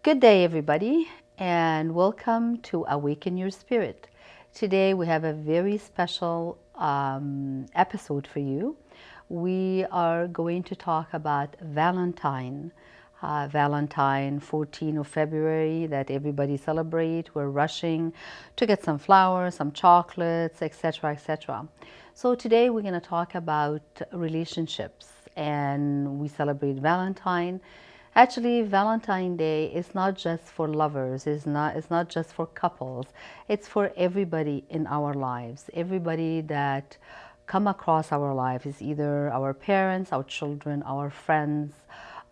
Good day, everybody, and welcome to Awaken Your Spirit. Today we have a very special episode for you. We are going to talk about Valentine. Valentine, 14th of February, that everybody celebrate. We're rushing to get some flowers, some chocolates, etc., etc. So today we're going to talk about relationships, and we celebrate Valentine. Actually, Valentine's Day is not just for lovers, it's not just for couples, it's for everybody in our lives, everybody that come across our lives, is either our parents, our children, our friends,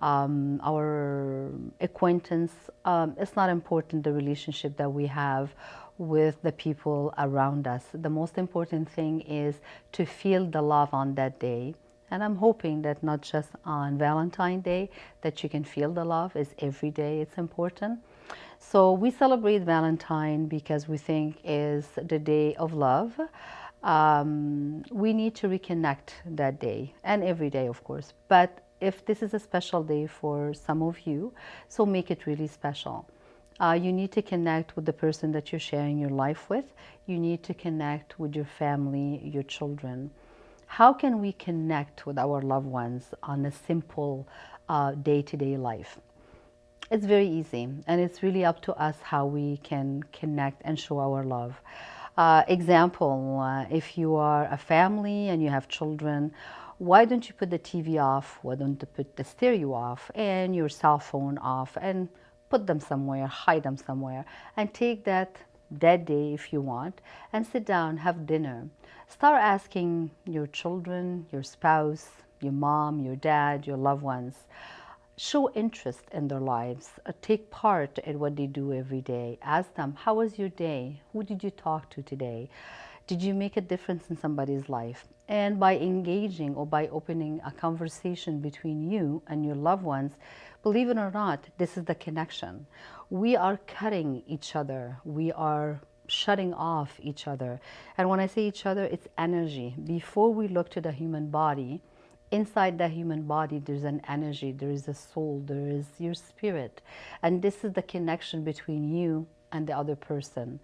our acquaintance. It's not important the relationship that we have with the people around us. The most important thing is to feel the love on that day. And I'm hoping that not just on Valentine's Day, that you can feel the love. Is every day it's important. So we celebrate Valentine because we think is the day of love. We need to reconnect that day and every day, of course. But if this is a special day for some of you, so make it really special. You need to connect with the person that you're sharing your life with. You need to connect with your family, your children. How can we connect with our loved ones on a simple day-to-day life? It's very easy, and it's really up to us how we can connect and show our love. Example, if you are a family and you have children, why don't you put the TV off? Why don't you put the stereo off and your cell phone off and put them somewhere, hide them somewhere, and take that day if you want and sit down, have dinner. Start asking your children, your spouse, your mom, your dad, your loved ones. Show interest in their lives. Take part in what they do every day. Ask them, how was your day? Who did you talk to today? Did you make a difference in somebody's life? And by engaging or by opening a conversation between you and your loved ones, believe it or not, this is the connection. We are cutting each other. We are shutting off each other. And when I say each other, it's energy. Before we look to the human body, inside the human body, there's an energy, there is a soul, there is your spirit. And this is the connection between you and the other person.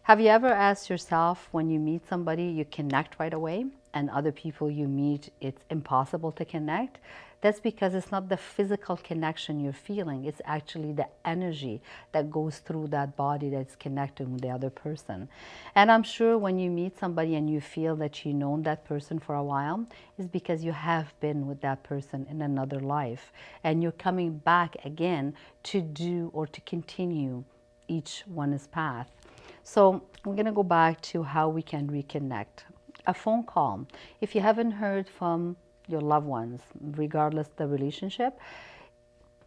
Have you ever asked yourself, when you meet somebody, you connect right away, and other people you meet, it's impossible to connect? That's because it's not the physical connection you're feeling, it's actually the energy that goes through that body that's connecting with the other person. And I'm sure when you meet somebody and you feel that you've known that person for a while, it's because you have been with that person in another life, and you're coming back again to do or to continue each one's path. So we're going to go back to how we can reconnect. A phone call. If you haven't heard from your loved ones, regardless the relationship,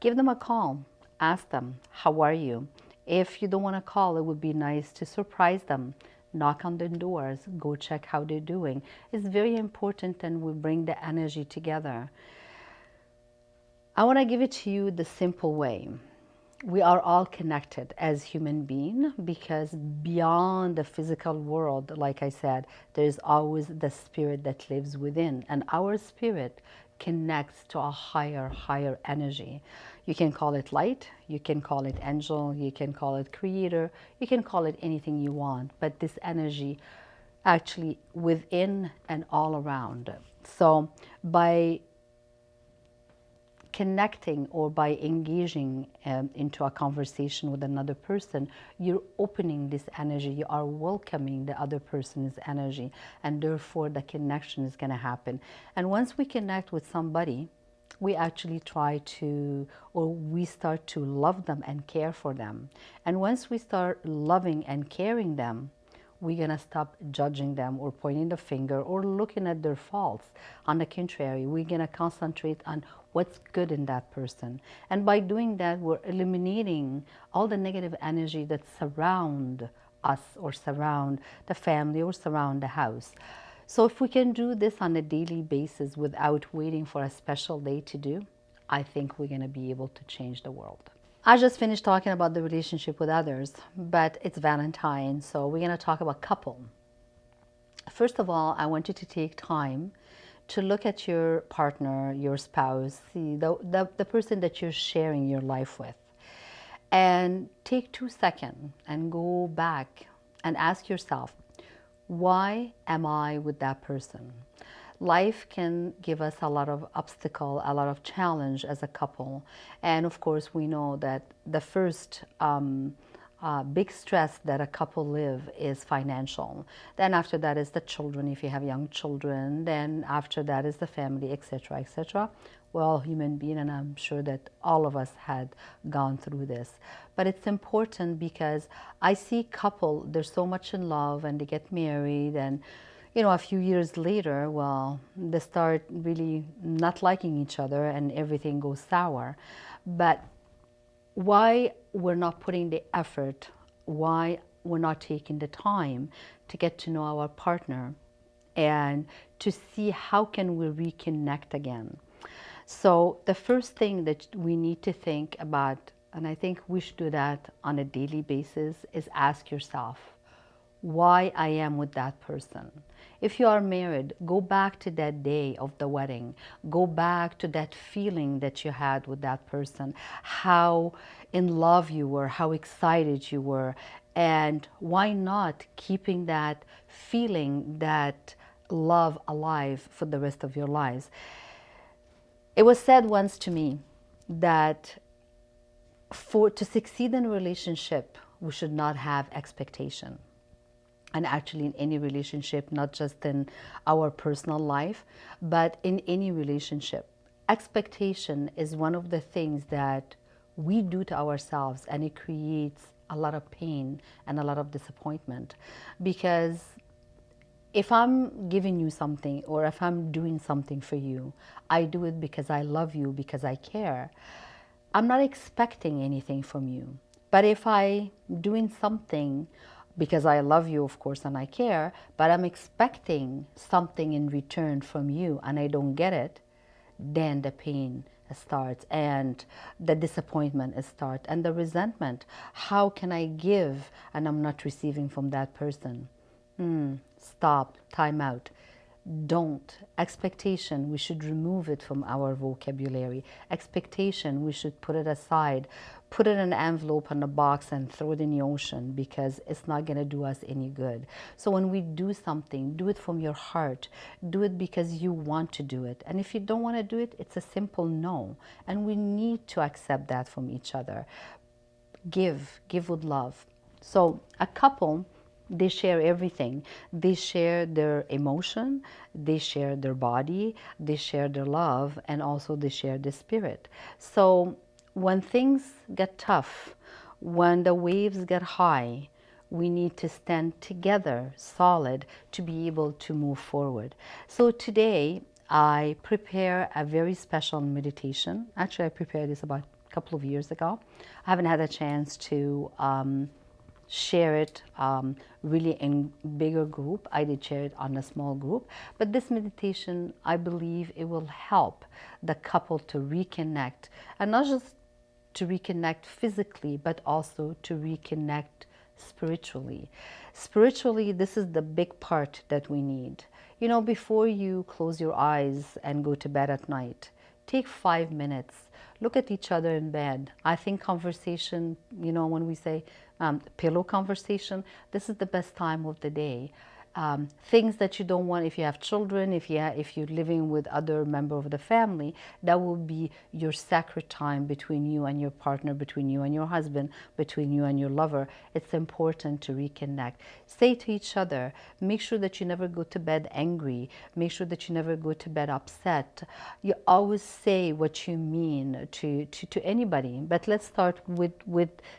give them a call. Ask them, how are you? If you don't want to call, it would be nice to surprise them. Knock on their doors. Go check how they're doing. It's very important, and we bring the energy together. I want to give it to you the simple way. We are all connected as human beings, because beyond the physical world, like I said, there is always the spirit that lives within, and our spirit connects to a higher energy. You can call it light, you can call it angel, you can call it creator, you can call it anything you want, but this energy actually within and all around. So by connecting or by engaging into a conversation with another person, you're opening this energy, you are welcoming the other person's energy, and therefore the connection is going to happen. And once we connect with somebody, we actually try to, or we start to love them and care for them. And once we start loving and caring them, we're going to stop judging them or pointing the finger or looking at their faults. On the contrary, we're going to concentrate on what's good in that person. And by doing that, we're eliminating all the negative energy that surround us or surround the family or surround the house. So if we can do this on a daily basis without waiting for a special day to do, I think we're going to be able to change the world. I just finished talking about the relationship with others, but it's Valentine, so we're going to talk about couple. First of all, I want you to take time to look at your partner, your spouse, the person that you're sharing your life with. And take 2 seconds and go back and ask yourself, why am I with that person? Life can give us a lot of obstacle, a lot of challenge as a couple. And of course, we know that the first big stress that a couple live is financial. Then after that is the children, if you have young children. Then after that is the family, etc., etc. We're all human beings, and I'm sure that all of us had gone through this. But it's important because I see couple, they're so much in love and they get married, and a few years later, well, they start really not liking each other and everything goes sour. But why we're not putting the effort, why we're not taking the time to get to know our partner and to see how can we reconnect again. So the first thing that we need to think about, and I think we should do that on a daily basis, is ask yourself why I am with that person. If you are married, go back to that day of the wedding. Go back to that feeling that you had with that person, how in love you were, how excited you were, and why not keeping that feeling, that love alive for the rest of your lives. It was said once to me that to succeed in a relationship, we should not have expectation. And actually in any relationship, not just in our personal life, but in any relationship. Expectation is one of the things that we do to ourselves, and it creates a lot of pain and a lot of disappointment. Because if I'm giving you something, or if I'm doing something for you, I do it because I love you, because I care. I'm not expecting anything from you. But if I'm doing something because I love you, of course, and I care, but I'm expecting something in return from you and I don't get it, then the pain starts and the disappointment starts and the resentment. How can I give and I'm not receiving from that person? Stop, time out. Don't. Expectation, we should remove it from our vocabulary. Expectation, we should put it aside. Put it in an envelope in a box and throw it in the ocean, because it's not going to do us any good. So when we do something, do it from your heart. Do it because you want to do it. And if you don't want to do it, it's a simple no. And we need to accept that from each other. Give with love. So a couple, they share everything. They share their emotion, they share their body, they share their love, and also they share the spirit. So when things get tough, when the waves get high, we need to stand together, solid, to be able to move forward. So today, I prepare a very special meditation. Actually, I prepared this about a couple of years ago. I haven't had a chance to share it really in bigger group. I did share it on a small group, but this meditation, I believe it will help the couple to reconnect, and not just to reconnect physically, but also to reconnect spiritually. Spiritually, this is the big part that we need. Before you close your eyes and go to bed at night, take 5 minutes, look at each other in bed. I think conversation, when we say pillow conversation, this is the best time of the day. Things that you don't want, if you have children, if you're living with other member of the family, that will be your sacred time between you and your partner, between you and your husband, between you and your lover. It's important to reconnect. Say to each other, make sure that you never go to bed angry. Make sure that you never go to bed upset. You always say what you mean to anybody. But let's start with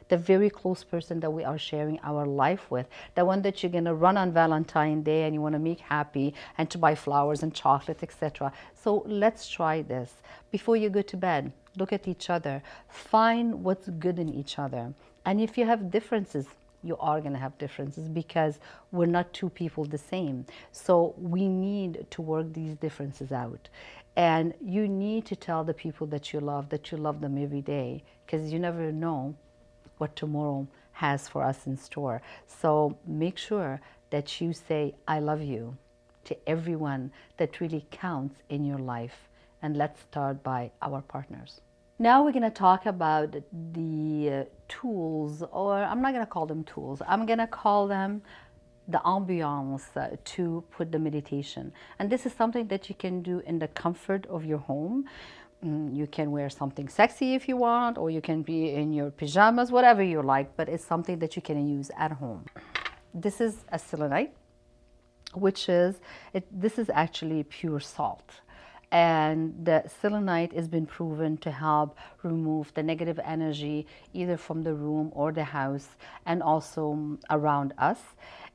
the very close person that we are sharing our life with, the one that you're going to run on Valentine's Day and you want to make happy, and to buy flowers and chocolate, etc. So let's try this. Before you go to bed, look at each other. Find what's good in each other. And if you have differences, you are going to have differences, because we're not two people the same. So we need to work these differences out. And you need to tell the people that you love them every day, because you never know what tomorrow has for us in store. So make sure that you say, I love you, to everyone that really counts in your life. And let's start by our partners. Now we're going to talk about the the tools, or I'm not going to call them tools, I'm going to call them the ambiance to put the meditation. And this is something that you can do in the comfort of your home. You can wear something sexy if you want, or you can be in your pajamas, whatever you like, but it's something that you can use at home. This is a selenite, which is, this is actually pure salt. And the selenite has been proven to help remove the negative energy either from the room or the house, and also around us.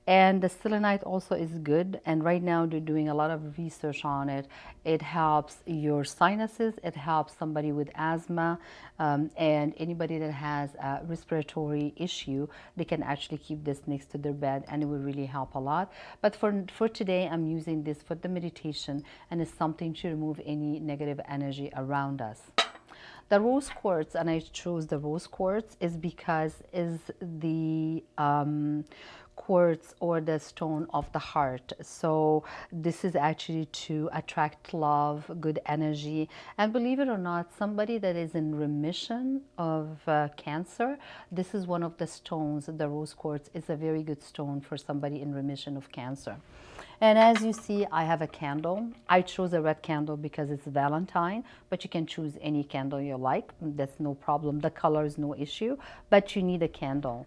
And the selenite also is good, and right now they're doing a lot of research on it. It helps your sinuses, it helps somebody with asthma, and anybody that has a respiratory issue, they can actually keep this next to their bed, and it will really help a lot. But for today, I'm using this for the meditation, and it's something to remove any negative energy around us. The rose quartz, and I chose the rose quartz is because is the quartz or the stone of the heart. So this is actually to attract love, good energy, and believe it or not, somebody that is in remission of cancer, this is one of the stones. The rose quartz is a very good stone for somebody in remission of cancer. And as you see, I have a candle. I chose a red candle because it's Valentine, but you can choose any candle you like. That's no problem. The color is no issue, but you need a candle.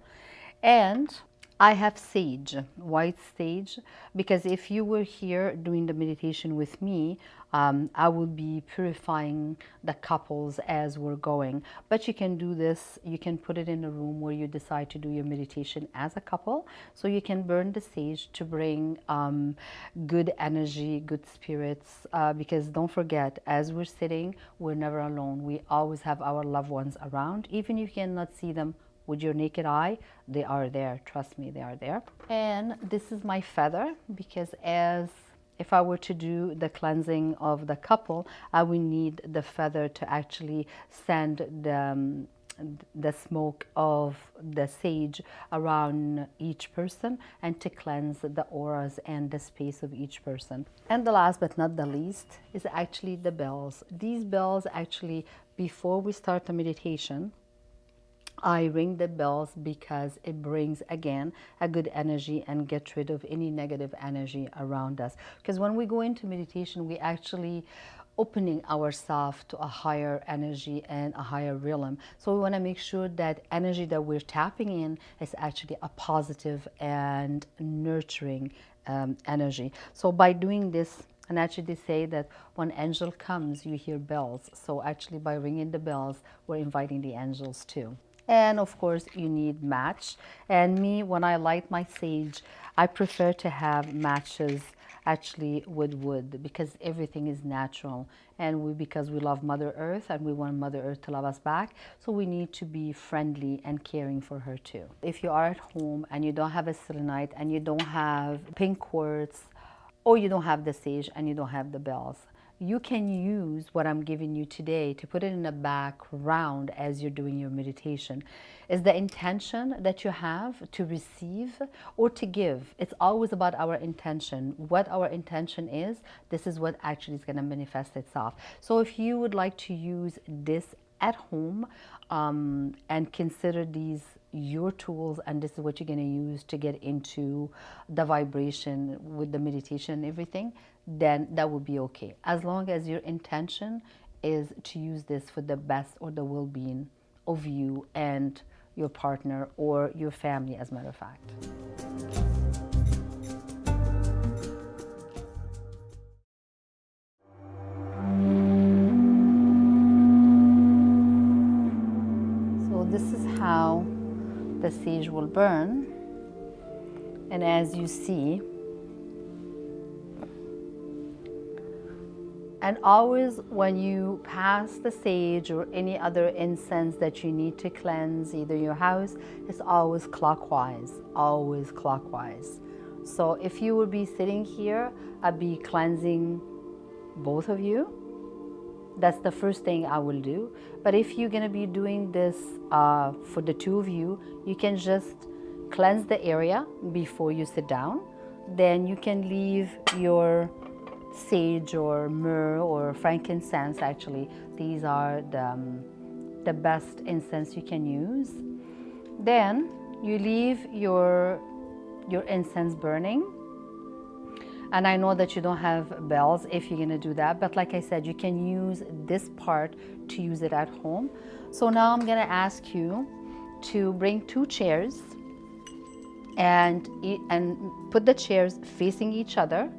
And I have sage, white sage, because if you were here doing the meditation with me, I will be purifying the couples as we're going. But you can do this, you can put it in a room where you decide to do your meditation as a couple. So you can burn the sage to bring good energy, good spirits, because don't forget, as we're sitting, we're never alone. We always have our loved ones around. Even if you cannot see them with your naked eye, they are there. Trust me, they are there. And this is my feather, because if I were to do the cleansing of the couple, I would need the feather to actually send the smoke of the sage around each person and to cleanse the auras and the space of each person. And the last but not the least is actually the bells. These bells actually, before we start the meditation, I ring the bells because it brings, again, a good energy and get rid of any negative energy around us. Because when we go into meditation, we actually opening ourselves to a higher energy and a higher realm. So we want to make sure that energy that we're tapping in is actually a positive and nurturing energy. So by doing this, and actually they say that when angel comes, you hear bells. So actually by ringing the bells, we're inviting the angels too. And of course, you need match. And me, when I light my sage, I prefer to have matches actually with wood, because everything is natural. And because we love Mother Earth and we want Mother Earth to love us back, so we need to be friendly and caring for her too. If you are at home and you don't have a selenite and you don't have pink quartz, or you don't have the sage and you don't have the bells, you can use what I'm giving you today to put it in the background as you're doing your meditation. Is the intention that you have to receive or to give. It's always about our intention. What our intention is, this is what actually is going to manifest itself. So if you would like to use this at home and consider these your tools, and this is what you're going to use to get into the vibration with the meditation and everything, then that would be okay, as long as your intention is to use this for the best or the well-being of you and your partner or your family, as a matter of fact. So this is how the sage will burn, and as you see, and always when you pass the sage or any other incense that you need to cleanse either your house, it's always clockwise, always clockwise. So if you would be sitting here, I'd be cleansing both of you. That's the first thing I will do. But if you're going to be doing this for the two of you, you can just cleanse the area before you sit down. Then you can leave your sage or myrrh or frankincense. Actually, these are the best incense you can use. Then you leave your incense burning. And I know that you don't have bells if you're gonna do that, but like I said, you can use this part to use it at home. So now I'm gonna ask you to bring 2 chairs and put the chairs facing each other.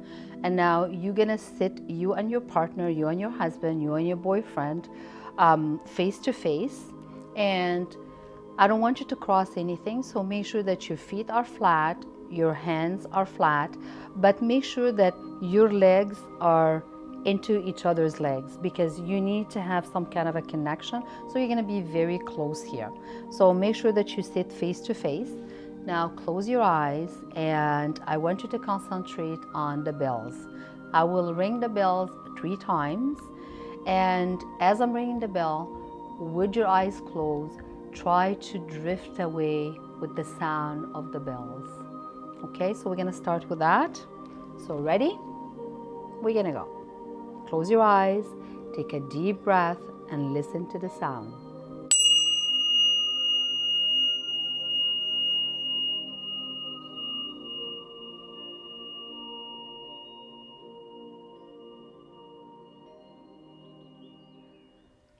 And now you're gonna sit, you and your partner, you and your husband, you and your boyfriend, face to face. And I don't want you to cross anything, so make sure that your feet are flat, your hands are flat, but make sure that your legs are into each other's legs, because you need to have some kind of a connection. So you're gonna be very close here. So make sure that you sit face to face. Now close your eyes, and I want you to concentrate on the bells. I will ring the bells 3 times, and as I'm ringing the bell, with your eyes closed, try to drift away with the sound of the bells. Okay, so we're gonna start with that. So ready? We're gonna go. Close your eyes, take a deep breath, and listen to the sound.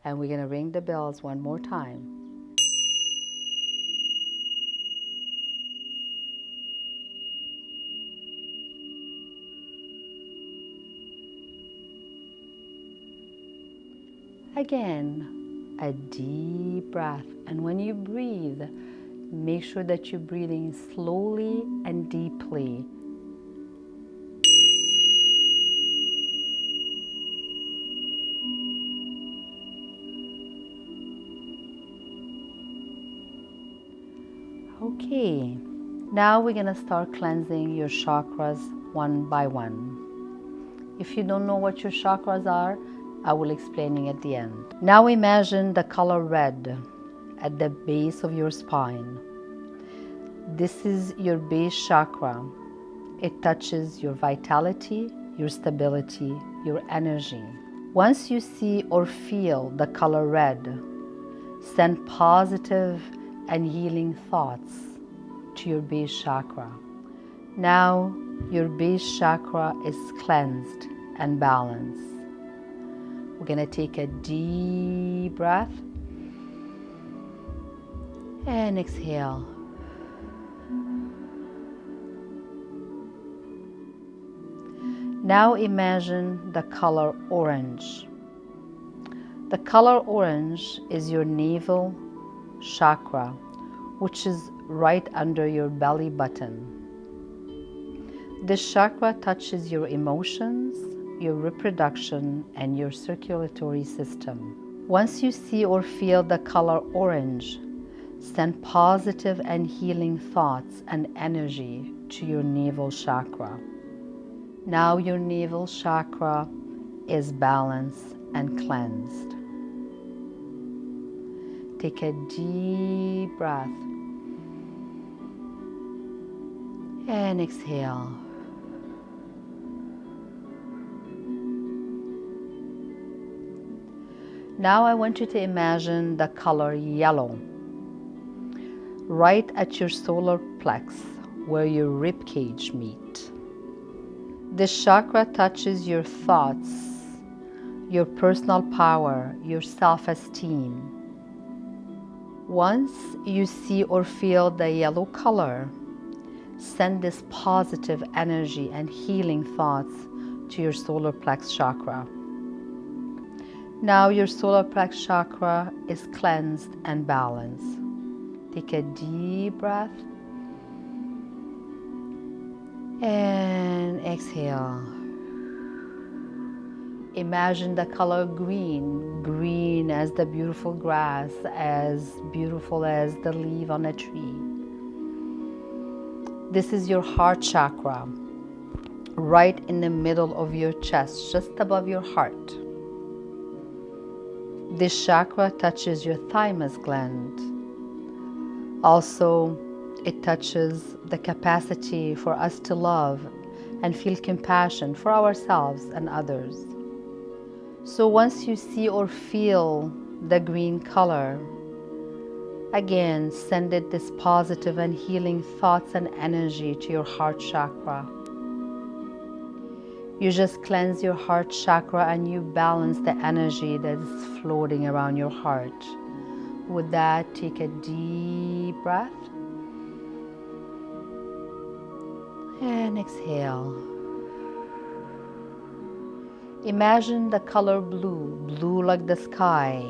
And we're gonna ring the bells one more time. Again, a deep breath. And when you breathe, make sure that you're breathing slowly and deeply. Okay, now we're gonna start cleansing your chakras one by one. If you don't know what your chakras are, I will explain it at the end. Now imagine the color red at the base of your spine. This is your base chakra. It touches your vitality, your stability, your energy. Once you see or feel the color red, send positive and healing thoughts to your base chakra. Now your base chakra is cleansed and balanced. We're gonna take a deep breath and exhale. Now imagine the color orange. The color orange is your navel chakra, which is right under your belly button. This chakra touches your emotions, your reproduction, and your circulatory system. Once you see or feel the color orange, send positive and healing thoughts and energy to your navel chakra. Now your navel chakra is balanced and cleansed. Take a deep breath and exhale. Now I want you to imagine the color yellow right at your solar plex where your rib cage meet. This chakra touches your thoughts, your personal power, your self-esteem. Once you see or feel the yellow color, send this positive energy and healing thoughts to your solar plex chakra. Now your solar plex chakra is cleansed and balanced. Take a deep breath and exhale. Imagine the color green, green as the beautiful grass, as beautiful as the leaf on a tree. This is your heart chakra, right in the middle of your chest, just above your heart. This chakra touches your thymus gland. Also, it touches the capacity for us to love and feel compassion for ourselves and others. So once you see or feel the green color. Again, send it this positive and healing thoughts and energy to your heart chakra. You just cleanse your heart chakra and you balance the energy that is floating around your heart. With that, take a deep breath and exhale. Imagine the color blue, blue like the sky,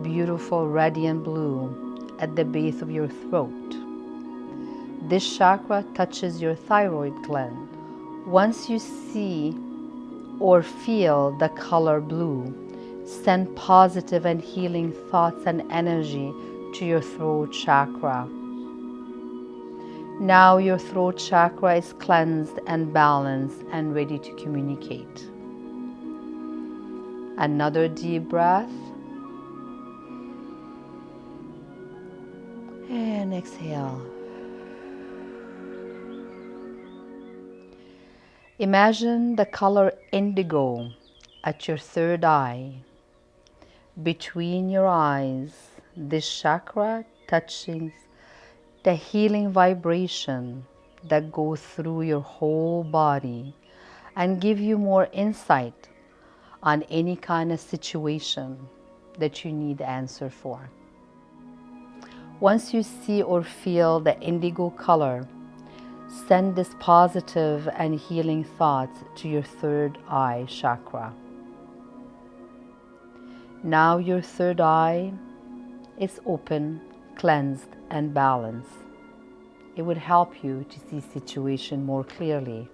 beautiful radiant blue at the base of your throat. This chakra touches your thyroid gland. Once you see or feel the color blue, send positive and healing thoughts and energy to your throat chakra. Now your throat chakra is cleansed and balanced and ready to communicate. Another deep breath. And exhale. Imagine the color indigo at your third eye. Between your eyes, this chakra touches the healing vibration that goes through your whole body and give you more insight on any kind of situation that you need answer for. Once you see or feel the indigo color, send this positive and healing thoughts to your third eye chakra. Now your third eye is open, cleansed, and balanced. It would help you to see situation more clearly.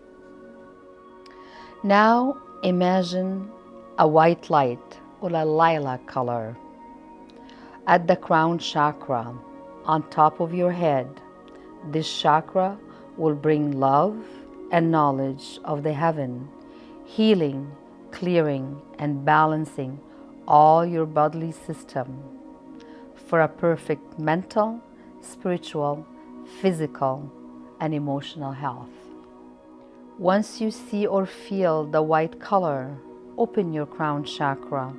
Now imagine a white light or a lilac color at the crown chakra on top of your head. This chakra will bring love and knowledge of the heaven, healing, clearing, and balancing all your bodily system for a perfect mental, spiritual, physical, and emotional health. Once you see or feel the white color, open your crown chakra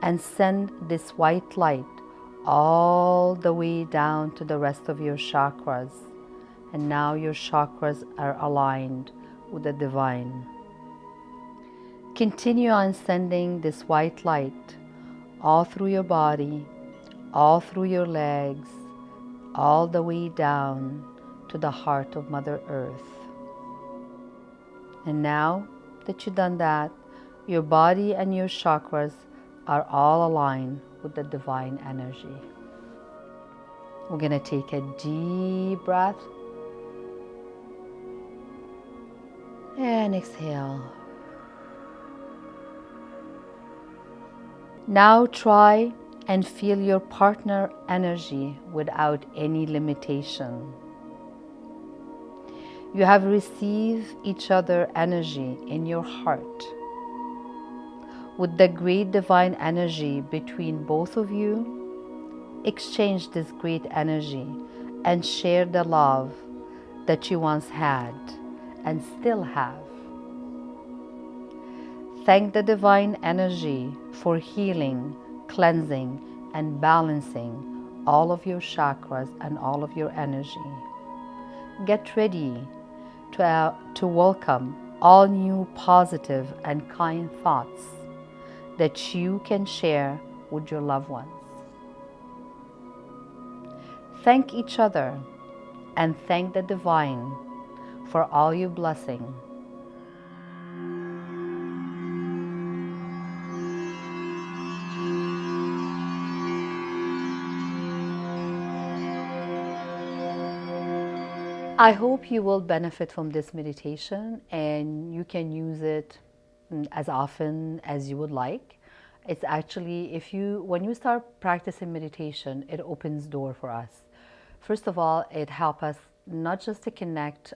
and send this white light all the way down to the rest of your chakras. And now your chakras are aligned with the divine. Continue on sending this white light all through your body, all through your legs, all the way down to the heart of Mother Earth. And now that you've done that, your body and your chakras are all aligned with the divine energy. We're going to take a deep breath and exhale. Now try and feel your partner energy without any limitation. You have received each other energy in your heart. With the great divine energy between both of you, exchange this great energy and share the love that you once had and still have. Thank the divine energy for healing, cleansing, and balancing all of your chakras and all of your energy. Get ready to welcome all new positive and kind thoughts that you can share with your loved ones. Thank each other and thank the divine for all your blessing. I hope you will benefit from this meditation and you can use it as often as you would like. It's actually, when you start practicing meditation, it opens door for us. First of all, it helps us not just to connect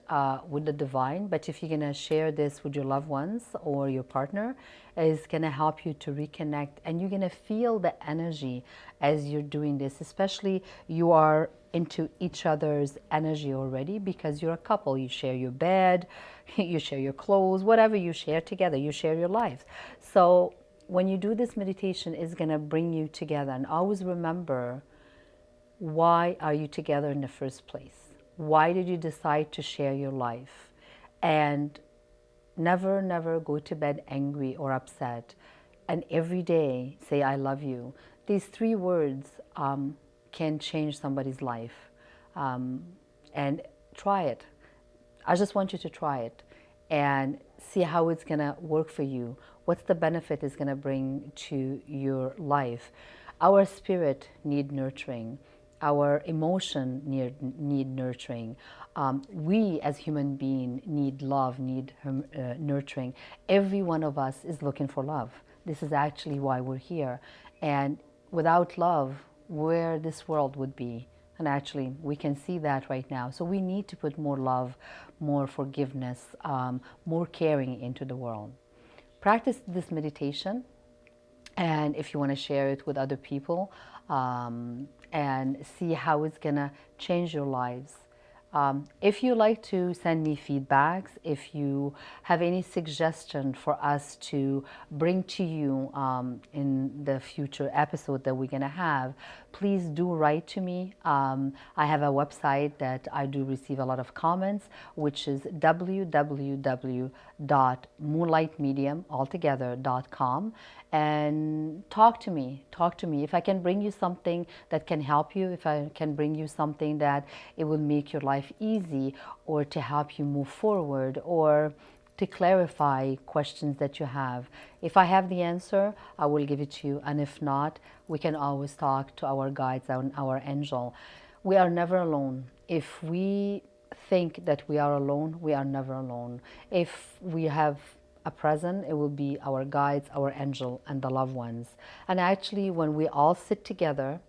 with the divine, but if you're going to share this with your loved ones or your partner, it's going to help you to reconnect, and you're going to feel the energy as you're doing this. Especially you are into each other's energy already because you're a couple. You share your bed, you share your clothes, whatever you share together, you share your lives. So when you do this meditation, it's going to bring you together. And always remember, why are you together in the first place? Why did you decide to share your life? And never, never go to bed angry or upset. And every day say, I love you. These 3 words can change somebody's life. And try it. I just want you to try it and see how it's going to work for you. What's the benefit it's going to bring to your life? Our spirit need nurturing. Our emotion need nurturing. We as human beings need love, need nurturing. Every one of us is looking for love. This is actually why we're here. And without love, where this world would be. And actually, we can see that right now. So we need to put more love, more forgiveness, more caring into the world. Practice this meditation. And if you want to share it with other people and see how it's going to change your lives. If you like to send me feedbacks, if you have any suggestion for us to bring to you in the future episode that we're going to have, please do write to me. I have a website that I do receive a lot of comments, which is www.moonlightmediumaltogether.com. And talk to me. If I can bring you something that can help you, if I can bring you something that it will make your life easy, or to help you move forward, or to clarify questions that you have. If I have the answer, I will give it to you. And if not, we can always talk to our guides and our angel. We are never alone. If we think that we are alone, we are never alone. If we have a present, it will be our guides, our angel, and the loved ones. And actually, when we all sit together,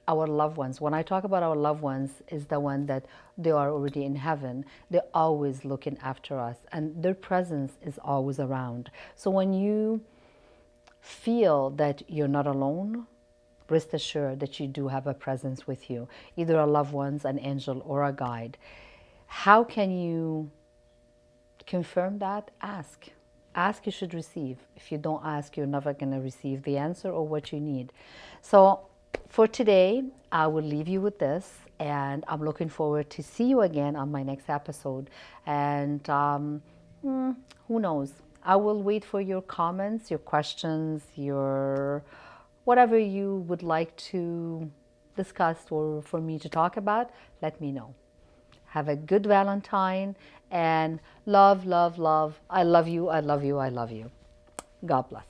our loved ones, when I talk about our loved ones, is the one that they are already in heaven. They're always looking after us, and their presence is always around. So when you feel that you're not alone, rest assured that you do have a presence with you, either a loved ones, an angel, or a guide. How can you confirm that? Ask. Ask, you should receive. If you don't ask, you're never going to receive the answer or what you need. So for today, I will leave you with this, and I'm looking forward to see you again on my next episode. And who knows? I will wait for your comments, your questions, your whatever you would like to discuss or for me to talk about. Let me know. Have a good Valentine, and love, love, love. I love you, I love you, I love you. God bless.